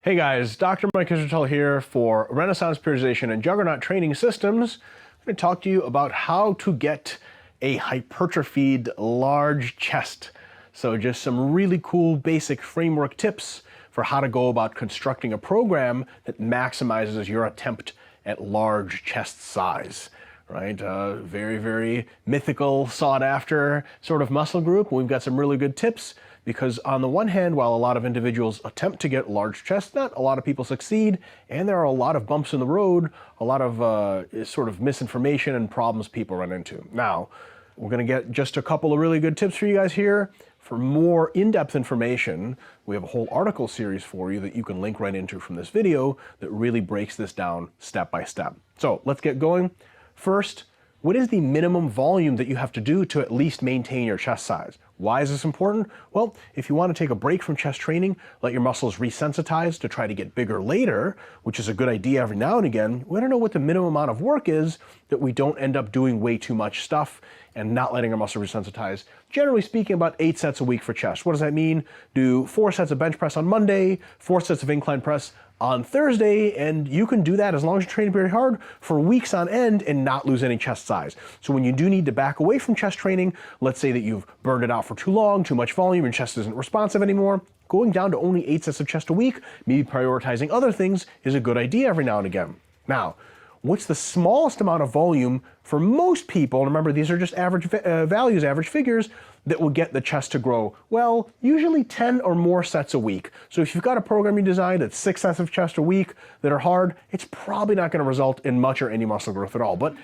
Hey guys, Dr. Mike Israetel here for Renaissance Periodization and Juggernaut Training Systems. I'm going to talk to you about how to get a hypertrophied large chest. So just some really cool basic framework tips for how to go about constructing a program that maximizes your attempt at large chest size. Right? Very, very mythical, sought after sort of muscle group. We've got some really good tips because on the one hand, while a lot of individuals attempt to get large chest, not a lot of people succeed, and there are a lot of bumps in the road, a lot of sort of misinformation and problems people run into. Now, we're going to get just a couple of really good tips for you guys here. For more in-depth information, we have a whole article series for you that you can link right into from this video that really breaks this down step by step. So let's get going. First, what is the minimum volume that you have to do to at least maintain your chest size? Why is this important? Well, if you want to take a break from chest training, let your muscles resensitize to try to get bigger later, which is a good idea every now and again, we want to know what the minimum amount of work is that we don't end up doing way too much stuff and not letting our muscle resensitize. Generally speaking, about 8 sets a week for chest. What does that mean? Do 4 sets of bench press on Monday, 4 sets of incline press on Thursday, and you can do that as long as you're training very hard for weeks on end and not lose any chest size. So when you do need to back away from chest training, let's say that you've burned it out for too long, too much volume, and chest isn't responsive anymore, going down to only 8 sets of chest a week, maybe prioritizing other things is a good idea every now and again. Now, what's the smallest amount of volume for most people, and remember these are just average values, average figures, that will get the chest to grow? Well, usually 10 or more sets a week. So if you've got a program you designed that's 6 sets of chest a week that are hard, it's probably not going to result in much or any muscle growth at all. But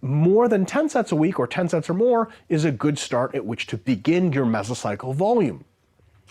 more than 10 sets a week or 10 sets or more is a good start at which to begin your mesocycle volume.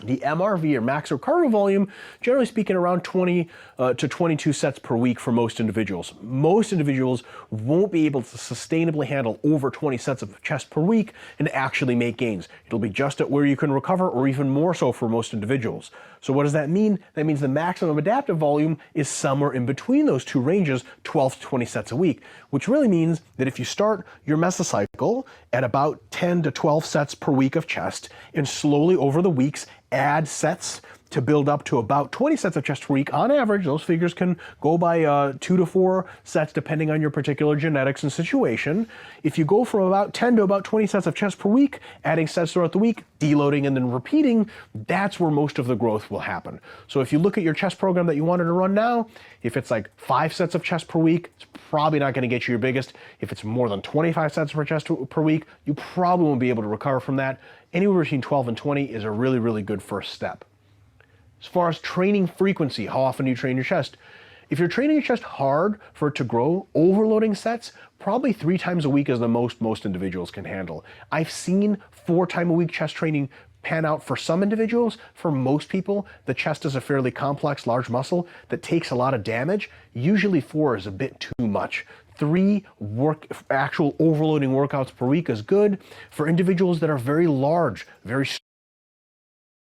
The MRV, or max recovery volume, generally speaking around 20 to 22 sets per week for most individuals. Most individuals won't be able to sustainably handle over 20 sets of chest per week and actually make gains. It'll be just at where you can recover, or even more so for most individuals. So what does that mean? That means the maximum adaptive volume is somewhere in between those two ranges, 12 to 20 sets a week, which really means that if you start your mesocycle at about 10 to 12 sets per week of chest and slowly over the weeks add sets to build up to about 20 sets of chest per week on average. Those figures can go by 2 to 4 sets depending on your particular genetics and situation. If you go from about 10 to about 20 sets of chest per week, adding sets throughout the week, deloading and then repeating, that's where most of the growth will happen. So if you look at your chest program that you wanted to run now, if it's like 5 sets of chest per week, it's probably not going to get you your biggest. If it's more than 25 sets per chest per week, you probably won't be able to recover from that. Anywhere between 12 and 20 is a really, really good first step. As far as training frequency, how often do you train your chest? If you're training your chest hard for it to grow, overloading sets, probably 3 times a week is the most individuals can handle. I've seen 4 times a week chest training pan out for some individuals. For most people, the chest is a fairly complex, large muscle that takes a lot of damage. Usually 4 is a bit too much. 3 actual overloading workouts per week is good. For individuals that are very large,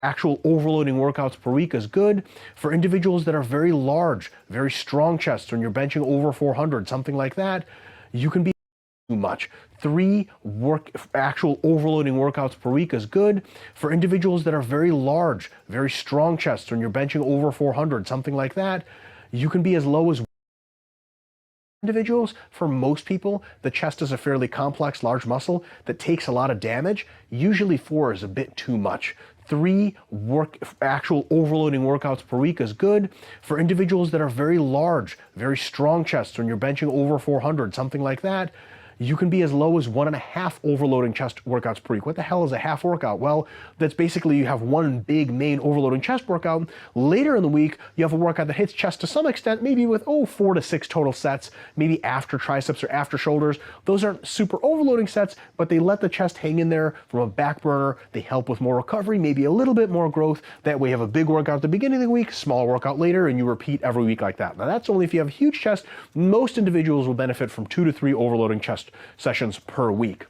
actual overloading workouts per week is good. For individuals that are very large, very strong chests, when you're benching over 400, something like that, you can be too much. 3 actual overloading workouts per week is good. For individuals that are very large, very strong chests, when you're benching over 400, something like that, you can be as low as individuals. For most people, the chest is a fairly complex, large muscle that takes a lot of damage. Usually 4 is a bit too much. 3 actual overloading workouts per week is good. For individuals that are very large, very strong chests, when you're benching over 400, something like that, you can be as low as 1.5 overloading chest workouts per week. What the hell is a half workout? Well, that's basically you have one big main overloading chest workout. Later in the week, you have a workout that hits chest to some extent, maybe with 4 to 6 total sets, maybe after triceps or after shoulders. Those aren't super overloading sets, but they let the chest hang in there from a back burner. They help with more recovery, maybe a little bit more growth. That way you have a big workout at the beginning of the week, small workout later, and you repeat every week like that. Now that's only if you have a huge chest. Most individuals will benefit from 2 to 3 overloading chest sessions per week.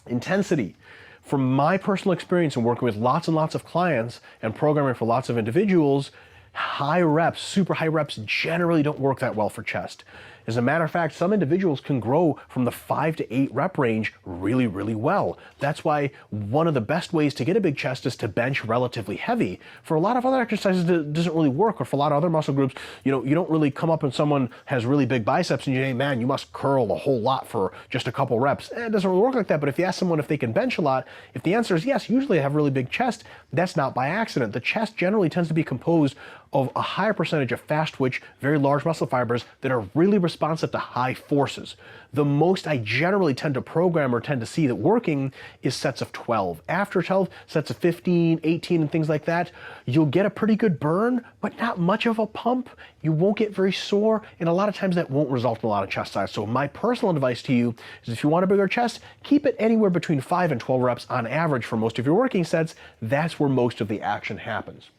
Intensity. From my personal experience in working with lots and lots of clients and programming for lots of individuals, high reps, super high reps generally don't work that well for chest. As a matter of fact, some individuals can grow from the 5 to 8 rep range really, really well. That's why one of the best ways to get a big chest is to bench relatively heavy. For a lot of other exercises, it doesn't really work, or for a lot of other muscle groups, you don't really come up and someone has really big biceps and you say, man, you must curl a whole lot for just a couple reps. It doesn't really work like that. But if you ask someone if they can bench a lot, if the answer is yes, usually they have a really big chest, that's not by accident. The chest generally tends to be composed of a higher percentage of fast twitch, very large muscle fibers that are really responsive to high forces. The most I generally tend to program or tend to see that working is sets of 12. After 12, sets of 15, 18, and things like that, you'll get a pretty good burn, but not much of a pump. You won't get very sore, and a lot of times that won't result in a lot of chest size. So my personal advice to you is if you want a bigger chest, keep it anywhere between 5 and 12 reps on average for most of your working sets. That's where most of the action happens.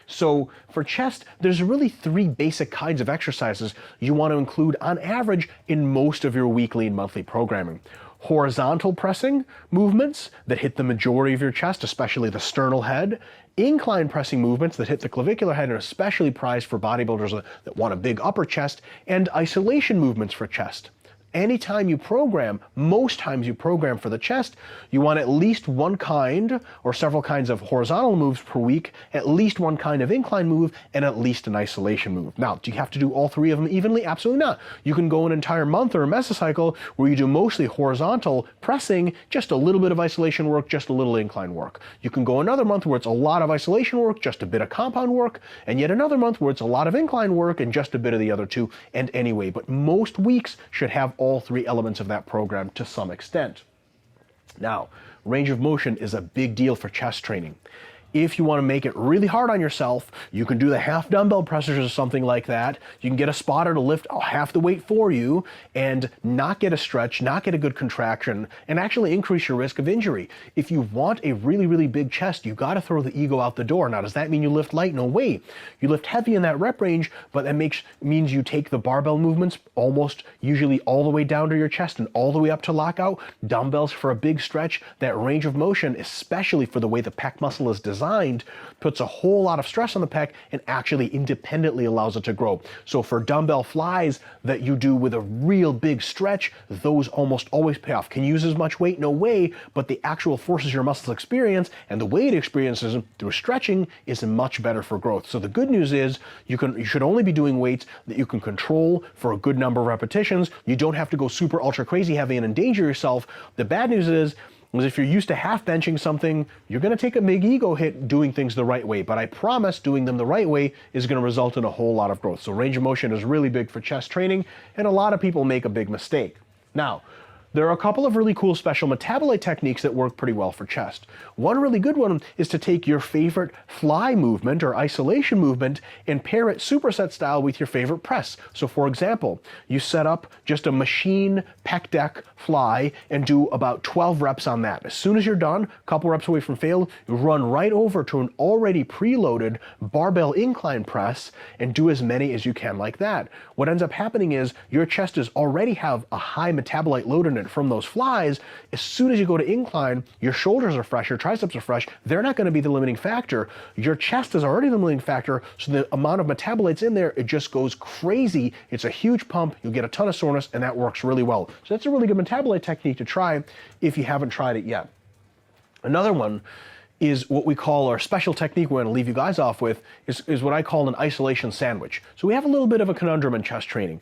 So for chest, there's really 3 basic kinds of exercises you want to include on average in most of your weekly and monthly programming. Horizontal pressing movements that hit the majority of your chest, especially the sternal head. Incline pressing movements that hit the clavicular head and especially prized for bodybuilders that want a big upper chest. And isolation movements for chest. Anytime you program, most times you program for the chest, you want at least one kind or several kinds of horizontal moves per week, at least one kind of incline move, and at least an isolation move. Now, do you have to do all 3 of them evenly? Absolutely not. You can go an entire month or a mesocycle where you do mostly horizontal pressing, just a little bit of isolation work, just a little incline work. You can go another month where it's a lot of isolation work, just a bit of compound work, and yet another month where it's a lot of incline work and just a bit of the other 2. And anyway, but most weeks should have all 3 elements of that program to some extent. Now, range of motion is a big deal for chest training. If you want to make it really hard on yourself, you can do the half dumbbell pressers or something like that. You can get a spotter to lift half the weight for you and not get a stretch, not get a good contraction, and actually increase your risk of injury. If you want a really, really big chest, you've got to throw the ego out the door. Now, does that mean you lift light? No way. You lift heavy in that rep range, but that means you take the barbell movements almost usually all the way down to your chest and all the way up to lockout. Dumbbells for a big stretch. That range of motion, especially for the way the pec muscle is designed, puts a whole lot of stress on the pec and actually independently allows it to grow. So for dumbbell flies that you do with a real big stretch, those almost always pay off. Can you use as much weight? No way, but the actual forces your muscles experience and the way it experiences through stretching is much better for growth. So the good news is you should only be doing weights that you can control for a good number of repetitions. You don't have to go super ultra crazy heavy and endanger yourself. The bad news is if you're used to half benching something, you're going to take a big ego hit doing things the right way. But I promise doing them the right way is going to result in a whole lot of growth. So range of motion is really big for chest training, and a lot of people make a big mistake. Now, there are a couple of really cool special metabolite techniques that work pretty well for chest. One really good one is to take your favorite fly movement or isolation movement and pair it superset style with your favorite press. So for example, you set up just a machine pec deck fly and do about 12 reps on that. As soon as you're done, a couple reps away from fail, you run right over to an already preloaded barbell incline press and do as many as you can like that. What ends up happening is your chest is already have a high metabolite load in it from those flies. As soon as you go to incline, your shoulders are fresh, your triceps are fresh. They're not going to be the limiting factor. Your chest is already the limiting factor, so the amount of metabolites in there, it just goes crazy. It's a huge pump. You'll get a ton of soreness, and that works really well. So that's a really good metabolite technique to try if you haven't tried it yet. Another one is what we call our special technique we're going to leave you guys off with is what I call an isolation sandwich. So we have a little bit of a conundrum in chest training.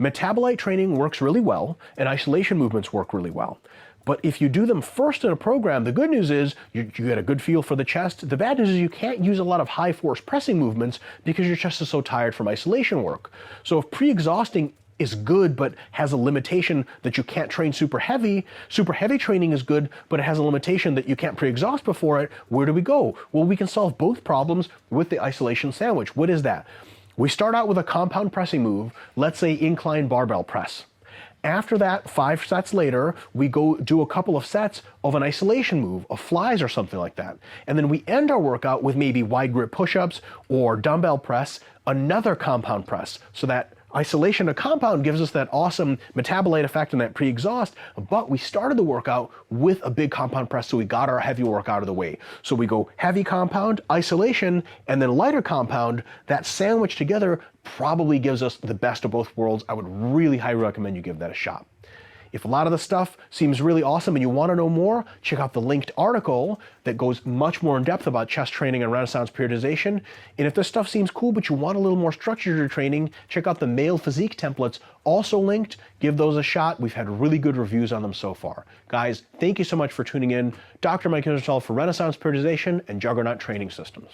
Metabolite training works really well, and isolation movements work really well. But if you do them first in a program, the good news is you get a good feel for the chest. The bad news is you can't use a lot of high force pressing movements because your chest is so tired from isolation work. So if pre-exhausting is good but has a limitation that you can't train super heavy training is good but it has a limitation that you can't pre-exhaust before it, where do we go? Well, we can solve both problems with the isolation sandwich. What is that? We start out with a compound pressing move, let's say incline barbell press. After that, 5 sets later, we go do a couple of sets of an isolation move, of flies or something like that. And then we end our workout with maybe wide grip push-ups or dumbbell press, another compound press. So that Isolation of compound gives us that awesome metabolite effect and that pre-exhaust, but we started the workout with a big compound press, so we got our heavy work out of the way. So we go heavy compound, isolation, and then lighter compound. That sandwich together probably gives us the best of both worlds. I would really highly recommend you give that a shot. If a lot of the stuff seems really awesome and you want to know more, check out the linked article that goes much more in depth about chest training and Renaissance periodization. And if this stuff seems cool but you want a little more structure to your training, check out the male physique templates, also linked. Give those a shot. We've had really good reviews on them so far. Guys, thank you so much for tuning in. Dr. Mike Yzzertall for Renaissance Periodization and Juggernaut Training Systems.